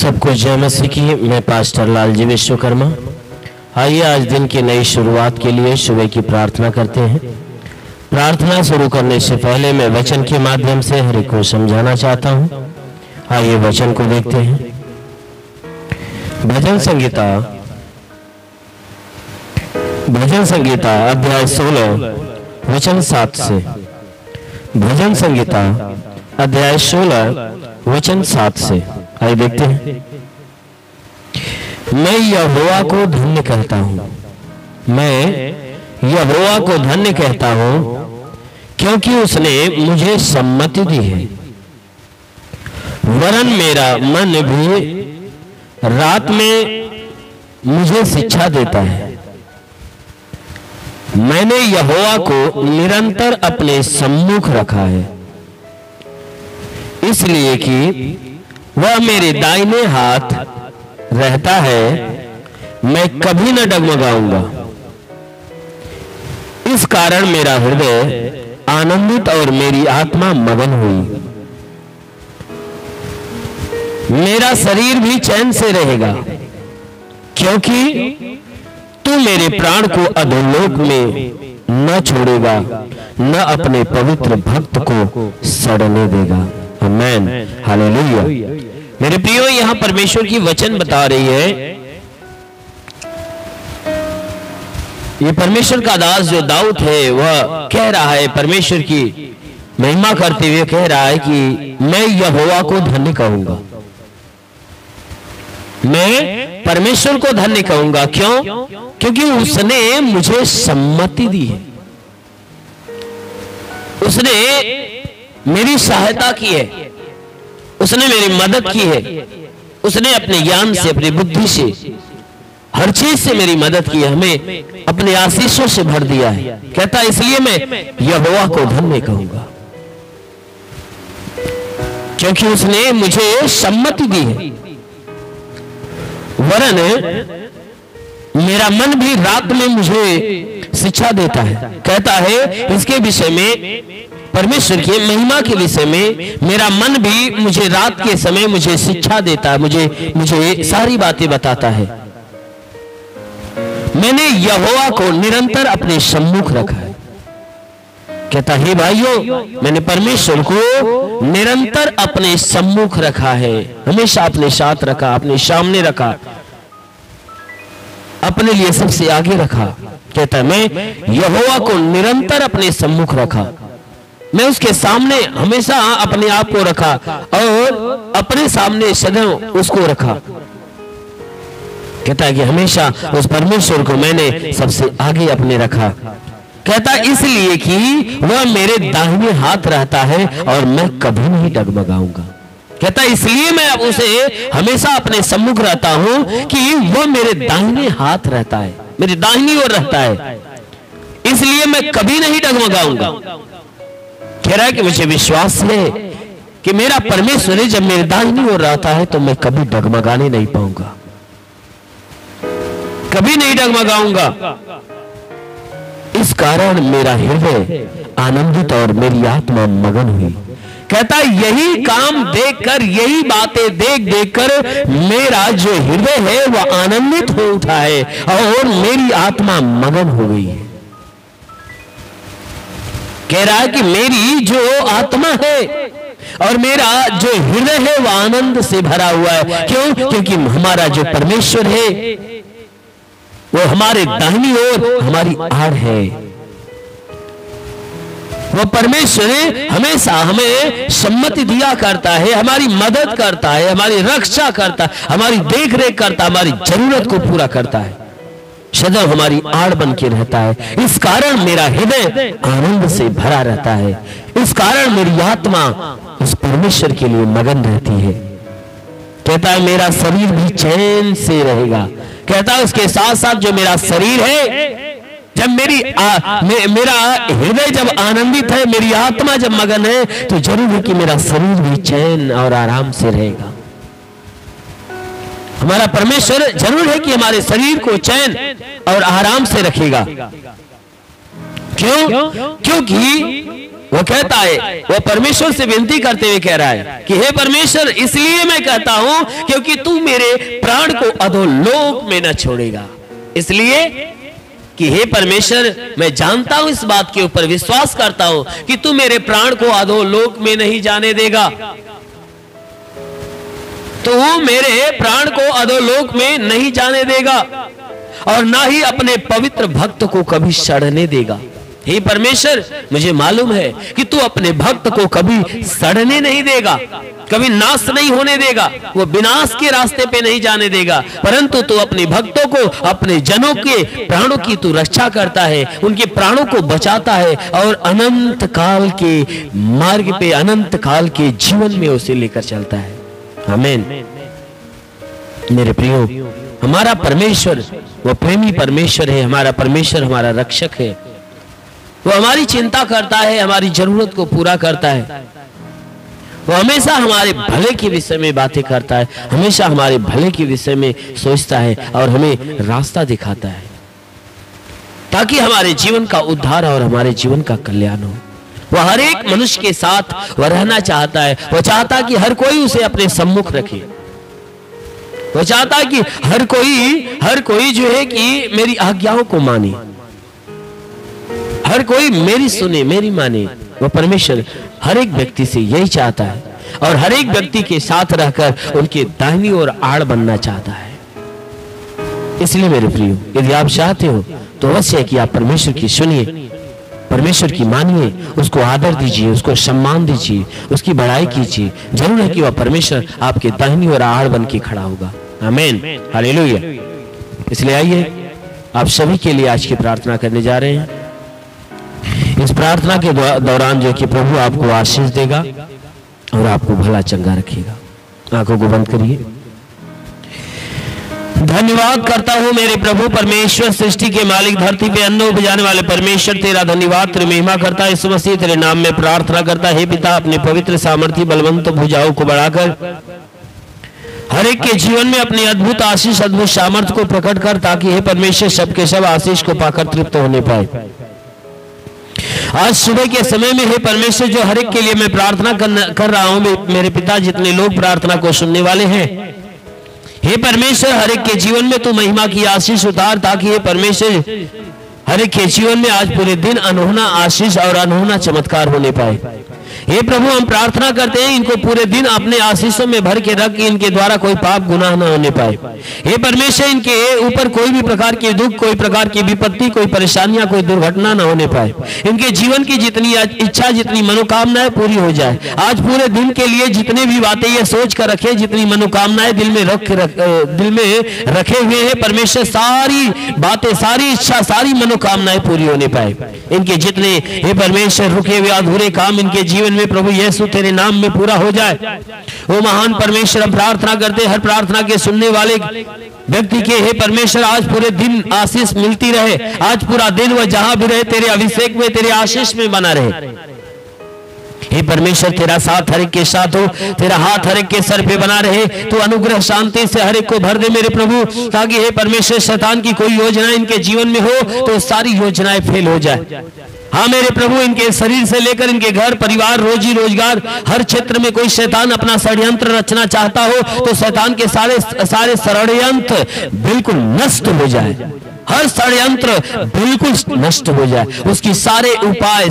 सबको जय मसीह की। मैं पास्टर लालजी विश्वकर्मा। आइए आज दिन की नई शुरुआत के लिए सुबह की प्रार्थना करते हैं। प्रार्थना शुरू करने से पहले मैं वचन के माध्यम से हर एक को समझाना चाहता हूं। आइए वचन को देखते हैं। भजन संगीता अध्याय 16 वचन 7 से। भजन संगीता अध्याय 16 वचन 7 से। आइए देखते हैं। मैं यहोवा को धन्य कहता हूं, मैं यहोवा को धन्य कहता हूं, क्योंकि उसने मुझे सम्मति दी है। वरन मेरा मन भी रात में मुझे शिक्षा देता है। मैंने यहोवा को निरंतर अपने सम्मुख रखा है, इसलिए कि वह मेरे दाहिने हाथ रहता है, मैं कभी न डगमगाऊंगा। इस कारण मेरा हृदय आनंदित और मेरी आत्मा मगन हुई। मेरा शरीर भी चैन से रहेगा, क्योंकि तू मेरे प्राण को अधोलोक में न छोड़ेगा, न अपने पवित्र भक्त को सड़ने देगा। आमेन, हालेलुया। मेरे प्रियो, यहां परमेश्वर की वचन बता रही है, ये परमेश्वर का दास जो दाऊद है वह कह रहा है, परमेश्वर की महिमा करते हुए कह रहा है कि मैं यहोवा को धन्य कहूंगा, मैं परमेश्वर को धन्य कहूंगा। क्यों? क्योंकि उसने मुझे सम्मति दी है, उसने मेरी सहायता की है, उसने मेरी मदद की है, उसने अपने ज्ञान से, अपनी बुद्धि से, हर चीज से मेरी मदद की है, हमें अपने आशीषों से भर दिया है। कहता है इसलिए मैं यहोवा को धन्य कहूंगा, क्योंकि उसने मुझे सम्मति दी है। वरन मेरा मन भी रात में मुझे शिक्षा देता है। कहता है इसके विषय में, परमेश्वर की महिमा के विषय में, मेरा मन भी मुझे रात के समय मुझे शिक्षा देता है, मुझे सारी बातें बताता है। मैंने यहोवा को निरंतर अपने सम्मुख रखा है। कहता है भाइयों, मैंने परमेश्वर को निरंतर अपने सम्मुख रखा है, हमेशा अपने साथ रखा, अपने सामने रखा, अपने लिए सबसे आगे रखा। कहता है मैं यहोवा को निरंतर अपने सम्मुख रखा, मैं उसके सामने हमेशा अपने आप को रखा और अपने सामने सदैव उसको रखा। कहता है कि हमेशा उस परमेश्वर को मैंने सबसे आगे अपने रखा। कहता इसलिए कि वह मेरे दाहिने हाथ रहता है और मैं कभी नहीं डगमगाऊंगा। कहता इसलिए मैं उसे हमेशा अपने सम्मुख रहता हूं कि वह मेरे दाहिने हाथ रहता है, मेरी दाहिनी ओर रहता है, इसलिए मैं कभी नहीं डगमगाऊंगा। कह रहा है कि मुझे विश्वास है कि मेरा परमेश्वर जब मेरे दाहिनी ओर रहता है तो मैं कभी डगमगाने नहीं पाऊंगा, कभी नहीं डगमगाऊंगा। इस कारण मेरा हृदय आनंदित और मेरी आत्मा मगन हुई। कहता यही काम देखकर, यही बातें देख देखकर मेरा जो हृदय है वह आनंदित हो उठा है और मेरी आत्मा मगन हो गई है। कह रहा है कि मेरी जो आत्मा है और मेरा जो हृदय है वह आनंद से भरा हुआ है। क्यों? क्योंकि हमारा जो परमेश्वर है वो हमारे दाहिनी ओर हमारी आड़ है। वो परमेश्वर हमेशा हमें सम्मति दिया करता है, हमारी मदद करता है, हमारी रक्षा करता है, हमारी देख रेख करता है, हमारी जरूरत को पूरा करता है, सदैव हमारी आड़ बन के रहता है। इस कारण मेरा हृदय आनंद से भरा रहता है। इस कारण मेरी आत्मा उस परमेश्वर के लिए मगन रहती है। कहता है मेरा शरीर भी चैन से रहेगा। कहता है उसके साथ साथ जो मेरा शरीर है, जब मेरा हृदय जब आनंदित है, मेरी आत्मा जब मगन है, तो जरूर है कि मेरा शरीर भी चैन और आराम से रहेगा। हमारा परमेश्वर जरूर है कि हमारे शरीर को चैन और आराम से रखेगा। क्यों? क्योंकि वो कहता है, वो परमेश्वर से विनती करते हुए कह रहा है कि हे परमेश्वर, इसलिए मैं कहता हूं क्योंकि तू मेरे प्राण को अधोलोक में न छोड़ेगा। इसलिए कि हे परमेश्वर, मैं जानता हूं, इस बात के ऊपर विश्वास करता हूं कि तू मेरे प्राण को अधोलोक में नहीं जाने देगा। तू मेरे प्राण को अधोलोक में नहीं जाने देगा और ना ही अपने पवित्र भक्त को कभी सड़ने देगा। हे परमेश्वर, मुझे मालूम है कि तू अपने भक्त को कभी सड़ने नहीं देगा, कभी नाश नहीं होने देगा, वो विनाश के रास्ते पे नहीं जाने देगा, परंतु तू अपने भक्तों को, अपने जनों के प्राणों की तू रक्षा करता है, उनके प्राणों को बचाता है और अनंत काल के मार्ग पे, अनंत काल के जीवन में उसे लेकर चलता है। आमीन। मेरे प्रियो, हमारा परमेश्वर वो प्रेमी परमेश्वर है, हमारा परमेश्वर हमारा रक्षक है। वो हमारी चिंता करता है, हमारी जरूरत को पूरा करता है। वो हमेशा हमारे भले के विषय में बातें करता है, हमेशा हमारे भले के विषय में सोचता है और हमें रास्ता दिखाता है ताकि हमारे जीवन का उद्धार और हमारे जीवन का कल्याण हो। वह हर एक मनुष्य के साथ वह रहना चाहता है। वह चाहता कि हर कोई उसे अपने सम्मुख रखे। वह चाहता है कि हर कोई जो है कि मेरी आज्ञाओं को माने, हर कोई मेरी सुने, मेरी माने। वह परमेश्वर हर एक व्यक्ति से यही चाहता है और हर एक व्यक्ति के साथ रहकर उनके दाहिनी ओर आड़ बनना चाहता है। इसलिए मेरे प्रियो, यदि आप चाहते हो तो अवश्य है कि आप परमेश्वर की सुनिए, परमेश्वर की मानिए, उसको आदर दीजिए, उसको सम्मान दीजिए, उसकी बड़ाई कीजिए। जरूर है कि वह परमेश्वर आपके दाहिनी ओर आड़ बन के खड़ा होगा। आमीन, हालेलुया। इसलिए आइए आप सभी के लिए आज की प्रार्थना करने जा रहे हैं। इस प्रार्थना के दौरान जो कि प्रभु आपको आशीष देगा और आपको भला चंगा रखेगा। आंखों को बंद करिए। धन्यवाद करता हूँ मेरे प्रभु परमेश्वर, सृष्टि के मालिक, धरती पे अन्न उपजाने वाले परमेश्वर, तेरा धन्यवाद, तेरी महिमा करता है। इस मसीह तेरे नाम में प्रार्थना करता है। पिता, अपने पवित्र सामर्थ्य बलवंत भुजाओं को बढ़ाकर हर एक के जीवन में अपनी अद्भुत आशीष, अद्भुत सामर्थ्य को प्रकट कर, ताकि हे परमेश्वर सबके सब आशीष को पाकर तृप्त होने पाए। आज सुबह के समय में हे परमेश्वर, जो हर एक के लिए मैं प्रार्थना कर रहा हूं, मेरे पिता, जितने लोग प्रार्थना को सुनने वाले हैं, हे परमेश्वर हर एक के जीवन में तू महिमा की आशीष उतार, ताकि हे परमेश्वर हर एक के जीवन में आज पूरे दिन अनहोना आशीष और अनहोना चमत्कार होने पाए। हे प्रभु, हम प्रार्थना करते हैं इनको पूरे दिन अपने आशीषों में भर के रख, इनके द्वारा कोई पाप गुनाह न होने पाए। हे परमेश्वर, इनके ऊपर कोई भी प्रकार के दुख, कोई प्रकार की विपत्ति, कोई परेशानियां, कोई दुर्घटना न होने पाए। इनके जीवन की जितनी इच्छा, जितनी मनोकामनाएं पूरी हो जाए। आज पूरे दिन के लिए जितने भी बातें ये सोच कर रखे, जितनी मनोकामनाएं दिल में रखे हुए हैं परमेश्वर, सारी बातें, सारी इच्छा, सारी मनोकामनाएं पूरी होने पाए। इनके जितने हे परमेश्वर रुके हुए अधूरे काम इनके जीवन में प्रभु यीशु तेरे नाम में पूरा हो जाए। वो महान परमेश्वर, हम प्रार्थना करते हर प्रार्थना के सुनने वाले व्यक्ति के हे परमेश्वर आज पूरे दिन आशीष मिलती रहे। आज पूरा दिन वह जहां भी रहे तेरे अभिषेक में, तेरे आशीष में बना रहे। हे परमेश्वर, तेरा साथ हर एक के साथ हो, तेरा हाथ हर एक के सर पे बना रहे। तू अनुग्रह शांति से हर एक को भर दे मेरे प्रभु, ताकि हे परमेश्वर शैतान की कोई योजना इनके जीवन में हो तो सारी योजनाएं फेल हो जाए। हाँ मेरे प्रभु, इनके शरीर से लेकर इनके घर परिवार, रोजी रोजगार, हर क्षेत्र में कोई शैतान अपना षड्यंत्र रचना चाहता हो तो शैतान के सारे षड्यंत्र बिल्कुल नष्ट हो जाए। हर षड्यंत्र बिल्कुल नष्ट हो जाए, उसकी सारे उपाय,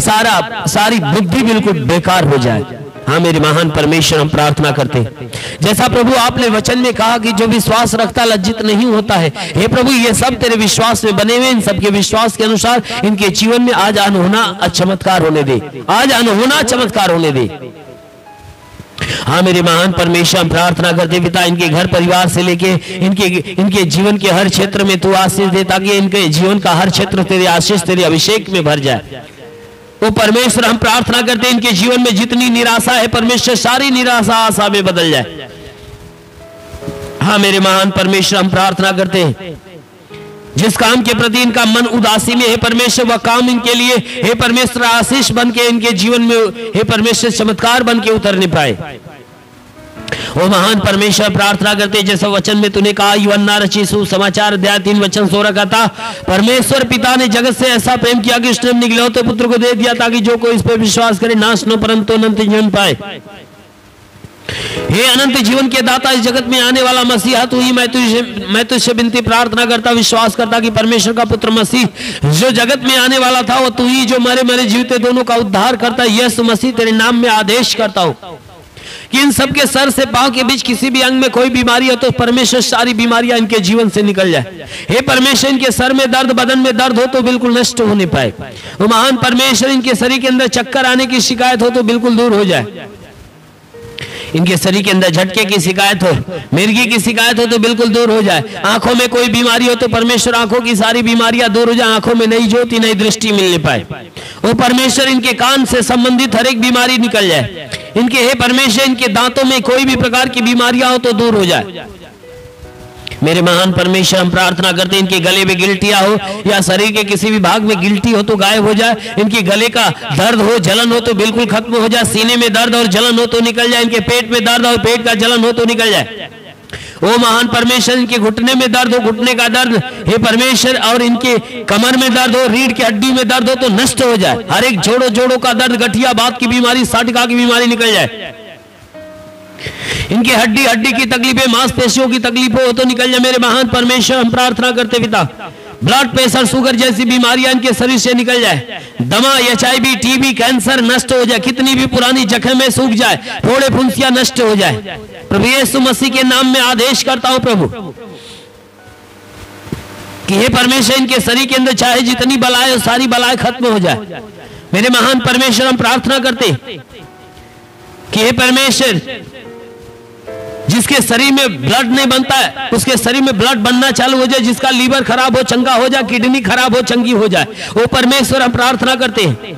सारी बुद्धि बिल्कुल बेकार हो जाए। हाँ मेरे महान परमेश्वर, हम प्रार्थना करते हैं जैसा प्रभु आपने वचन में कहा कि जो विश्वास रखता लज्जित नहीं होता है। हे प्रभु, ये सब तेरे विश्वास में बने हुए, इन सबके विश्वास के अनुसार इनके जीवन में आज अनहोना चमत्कार होने दे, आज अनहोना चमत्कार होने दे। हाँ मेरे महान परमेश्वर, हम प्रार्थना करते पिता, इनके घर परिवार से लेके इनके जीवन के हर क्षेत्र में तू आशीष दे, ताकि इनके जीवन का हर क्षेत्र तेरे आशीष, तेरे अभिषेक में भर जाए। वो परमेश्वर, हम प्रार्थना करते हैं इनके जीवन में जितनी निराशा है परमेश्वर, सारी निराशा आशा में बदल जाए। हाँ मेरे महान परमेश्वर, हम प्रार्थना करते हैं जिस काम के प्रति इनका मन उदासी में है परमेश्वर, वह काम इनके लिए हे परमेश्वर आशीष बन के इनके जीवन में हे परमेश्वर चमत्कार बन के उतरने पाए। वो महान परमेश्वर प्रार्थना करते जैसे वचन में तूने कहा यूहन्ना रचित सुसमाचार अध्याय 3 वचन 16 का था, परमेश्वर पिता ने जगत से ऐसा प्रेम किया कि उसने अपने इकलौते पुत्र को दे दिया ताकि जो कोई इस पर विश्वास करे नाश न परंतु अनंत जीवन पाए। हे अनंत जीवन के दाता, इस जगत में आने वाला मसीहा तू ही। मैं तुझसे विनती प्रार्थना करता, विश्वास करता कि परमेश्वर का पुत्र मसीह जो जगत में आने वाला था वो तू ही, जो मरे मरे जीवते दोनों का उद्धार करता। यीशु मसीह तेरे नाम में आदेश करता हूं कि इन सबके सर से पांव के बीच किसी भी अंग में कोई बीमारी हो तो परमेश्वर सारी बीमारियां इनके जीवन से निकल जाए। हे परमेश्वर, इनके सर में दर्द, बदन में दर्द हो तो बिल्कुल नष्ट होने पाए। वो महान परमेश्वर, इनके शरीर के अंदर चक्कर आने की शिकायत हो तो बिल्कुल दूर हो जाए। इनके शरीर के अंदर झटके की शिकायत हो, मिर्गी की शिकायत हो तो बिल्कुल दूर हो जाए। आंखों में कोई बीमारी हो तो परमेश्वर आंखों की सारी बीमारियां दूर हो जाए, आंखों में नई ज्योति, नई दृष्टि मिलने पाए। वो परमेश्वर, इनके कान से संबंधित हर एक बीमारी निकल जाए। इनके हे परमेश्वर, इनके दांतों में कोई भी प्रकार की बीमारियां हो तो दूर हो जाए। मेरे महान परमेश्वर, हम प्रार्थना करते हैं इनके गले में गिल्टियां हो या शरीर के किसी भी भाग में गिल्टी हो तो गायब हो जाए। इनके गले का दर्द हो, जलन हो तो बिल्कुल खत्म हो जाए। सीने में दर्द और जलन हो तो निकल जाए। इनके पेट में दर्द और पेट का जलन हो तो निकल जाए। ओ महान परमेश्वर, इनके घुटने में दर्द हो, घुटने का दर्द हे परमेश्वर, और इनके कमर में दर्द हो, रीढ़ की हड्डी में दर्द हो तो नष्ट हो जाए। हर एक जोड़ों का दर्द, गठिया बात की बीमारी, साटका की बीमारी निकल जाए। इनके हड्डी की तकलीफें, मांसपेशियों की तकलीफें हो तो निकल जाए। मेरे महान परमेश्वर, हम प्रार्थना करते पिता, ब्लड प्रेशर, शुगर जैसी बीमारियां इनके शरीर से निकल जाए। दमा, HIV, TB, कैंसर नष्ट हो जाए। कितनी भी पुरानी जख्म में सूख जाए, फोड़े फुंसियां नष्ट हो जाए। प्रभु यीशु मसीह के नाम में आदेश करता हूं प्रभु कि हे परमेश्वर, इनके शरीर के अंदर चाहे जितनी बलाएं हो सारी बलाएं खत्म हो जाए। मेरे महान परमेश्वर, हम प्रार्थना करते कि हे परमेश्वर, जिसके शरीर में ब्लड नहीं बनता है उसके शरीर में ब्लड बनना चालू हो जाए। जिसका लीवर खराब हो चंगा हो जाए, किडनी खराब हो चंगी हो जाए। वो परमेश्वर, हम प्रार्थना करते हैं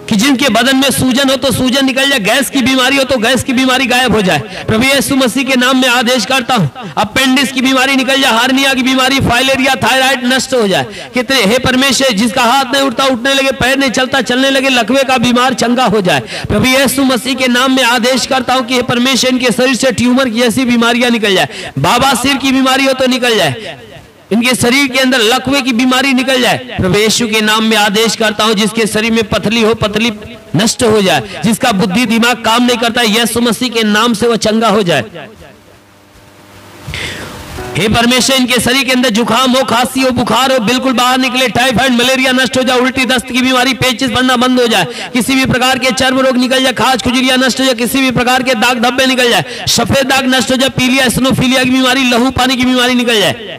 कि जिनके बदन में सूजन हो तो सूजन निकल जाए, गैस की बीमारी हो तो गैस की बीमारी गायब हो जाए। प्रभु यीशु मसीह के नाम में आदेश करता हूं, अपेंडिक्स की बीमारी निकल जाए, हार्निया की बीमारी, फाइलेरिया, थायराइड नष्ट हो जाए। कितने हे परमेश्वर, जिसका हाथ नहीं उठता उठने लगे, पैर नहीं चलता चलने लगे, लकवे का बीमार चंगा हो जाए। प्रभु यीशु मसीह के नाम में आदेश करता हूं कि हे परमेश्वर, इनके शरीर से ट्यूमर की ऐसी बीमारियां निकल जाए। बाबा सिर की बीमारी हो तो निकल जाए। इनके शरीर के अंदर लकवे की बीमारी निकल जाए। प्रभु यीशु के नाम में आदेश करता हूं, जिसके शरीर में पथरी हो, पथरी नष्ट हो जाए। जिसका बुद्धि दिमाग काम नहीं करता, यीशु मसीह के नाम से वो चंगा हो जाए। हे परमेश्वर, इनके शरीर के अंदर जुकाम हो, खांसी हो, बुखार हो बिल्कुल बाहर निकले। टाइफाइड, मलेरिया नष्ट हो जाए। उल्टी दस्त की बीमारी, पेचिश बनना बंद हो जाए। किसी भी प्रकार के चर्म रोग निकल जाए, खाज खुजलियां नष्ट हो जाए। किसी भी प्रकार के दाग धब्बे निकल जाए, सफेद दाग नष्ट हो जाए। पीलिया, एसिनोफिलिया की बीमारी, लहू पानी की बीमारी निकल जाए।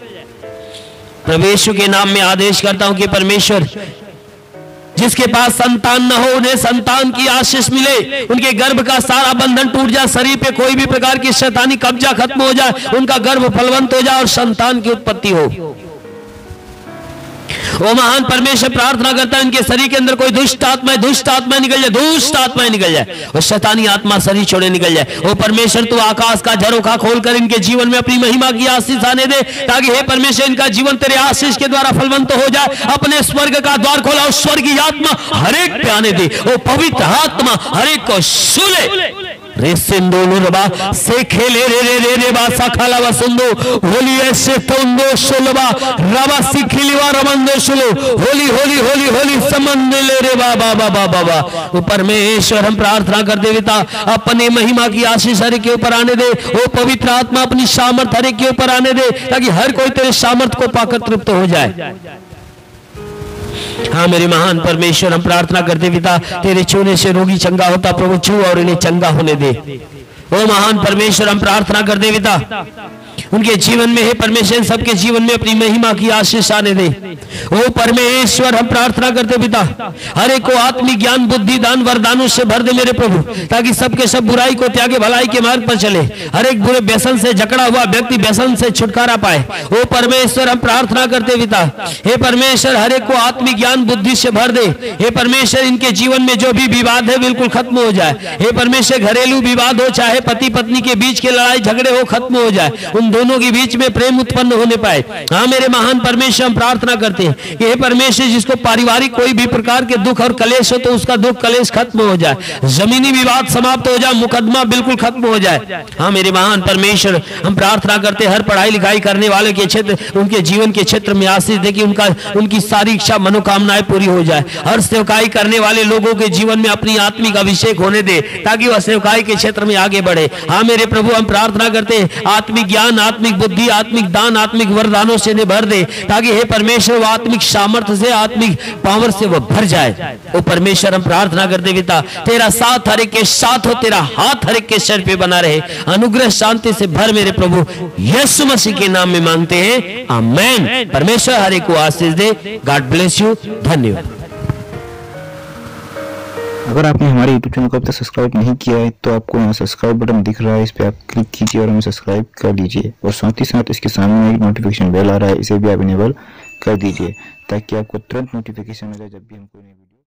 प्रभु यीशु के नाम में आदेश करता हूं कि परमेश्वर, जिसके पास संतान न हो उन्हें संतान की आशीष मिले। उनके गर्भ का सारा बंधन टूट जाए। शरीर पे कोई भी प्रकार की शैतानी कब्जा खत्म हो जाए। उनका गर्भ फलवंत हो जाए और संतान की उत्पत्ति हो। वो महान परमेश्वर, प्रार्थना करता है इनके शरीर के अंदर कोई दुष्ट आत्मा निकल जाए, दुष्ट आत्माएं निकल जाए। और शैतानी आत्मा शरीर छोड़े निकल जाए। वो परमेश्वर, तू आकाश का झरोखा खोलकर इनके जीवन में अपनी महिमा की आशीष आने दे, ताकि हे परमेश्वर, इनका जीवन तेरे आशीष के द्वारा फलवंत हो जाए। अपने स्वर्ग का द्वार खोला और स्वर्गीय आत्मा हर एक पे आने दे। वो पवित्र आत्मा हर एक को छूले। रे सिंधु लुरबा से खेले रे रे रे रे बा सखाला वसुंदो होली ऐसे तोंदो शुलबा रबा सिखिलिवा रमंदो शुलो होली होली होली होली समंद ले रे बाबा बाबा बाबा। वो परमेश्वर, हम प्रार्थना करते पिता, अपने महिमा की आशीष हर के ऊपर आने दे। वो पवित्र आत्मा अपनी सामर्थ हर के ऊपर आने दे, ताकि हर कोई तेरे सामर्थ को पाकर तृप्त हो जाए। हाँ मेरे महान परमेश्वर, हम प्रार्थना करते पिता, तेरे छूने से रोगी चंगा होता। प्रभु छू और इन्हें चंगा होने दे। ओ महान परमेश्वर, हम प्रार्थना करते पिता, उनके जीवन में हे परमेश्वर, सबके जीवन में अपनी महिमा की आशीष आने दे। ओ परमेश्वर, हम प्रार्थना करते पिता, हर एक को आत्मिक ज्ञान, बुद्धि, दान, वरदानों से भर दे मेरे प्रभु, ताकि सबके सब बुराई को त्यागे भलाई के मार्ग पर चले। हर एक बुरे व्यसन से जकड़ा हुआ व्यक्ति व्यसन से छुटकारा पाए। ओ परमेश्वर, हम प्रार्थना करते पिता, हे परमेश्वर, हर एक को आत्मिक ज्ञान, बुद्धि से भर दे। हे परमेश्वर, इनके जीवन में जो भी विवाद है बिल्कुल खत्म हो जाए। हे परमेश्वर, घरेलू विवाद हो, चाहे पति पत्नी के बीच के लड़ाई झगड़े हो, खत्म हो जाए। उन दोनों के बीच में प्रेम उत्पन्न होने पाए। हाँ मेरे महान परमेश्वर, हम प्रार्थना करते हैं कि हे परमेश्वर, जिसको पारिवारिक कोई भी प्रकार के दुख और कलेश हो तो उसका दुख कलेश खत्म हो जाए, जमीनी विवाद समाप्त हो जाए, मुकदमा बिल्कुल खत्म हो जाए। हाँ मेरे महान परमेश्वर, हम प्रार्थना करते हैं हर पढ़ाई लिखाई करने वाले के क्षेत्र, उनके जीवन के क्षेत्र में आशीष दे कि उनकी सारी इच्छा मनोकामनाएं पूरी हो जाए। हर सेवकाई करने वाले लोगों के जीवन में अपनी आत्मिक अभिषेक होने दे ताकि वह सेवकाई के क्षेत्र में आगे बढ़े। हाँ मेरे प्रभु, हम प्रार्थना करते हैं आत्मिक ज्ञान, आत्मिक बुद्धि, आत्मिक दान, आत्मिक वरदानों से भर दे ताकि हे परमेश्वर वो आत्मिक सामर्थ्य से, आत्मिक पावर से वो भर जाए। ओ परमेश्वर, हम प्रार्थना करते पिता, तेरा साथ हर एक के साथ हो, तेरा हाथ हर एक के सर पे बना रहे, अनुग्रह शांति से भर मेरे प्रभु, यीशु मसीह के नाम में मांगते हैं, आमेन। परमेश्वर हर एक को आशीष दे। God bless you. धन्यवाद। अगर आपने हमारे YouTube चैनल को अब तक सब्सक्राइब नहीं किया है तो आपको यहाँ सब्सक्राइब बटन दिख रहा है, इस पर आप क्लिक कीजिए और हमें सब्सक्राइब कर लीजिए। और साथ ही साथ इसके सामने एक नोटिफिकेशन बेल आ रहा है, इसे भी आप इनेबल कर दीजिए ताकि आपको तुरंत नोटिफिकेशन मिले जब भी हम कोई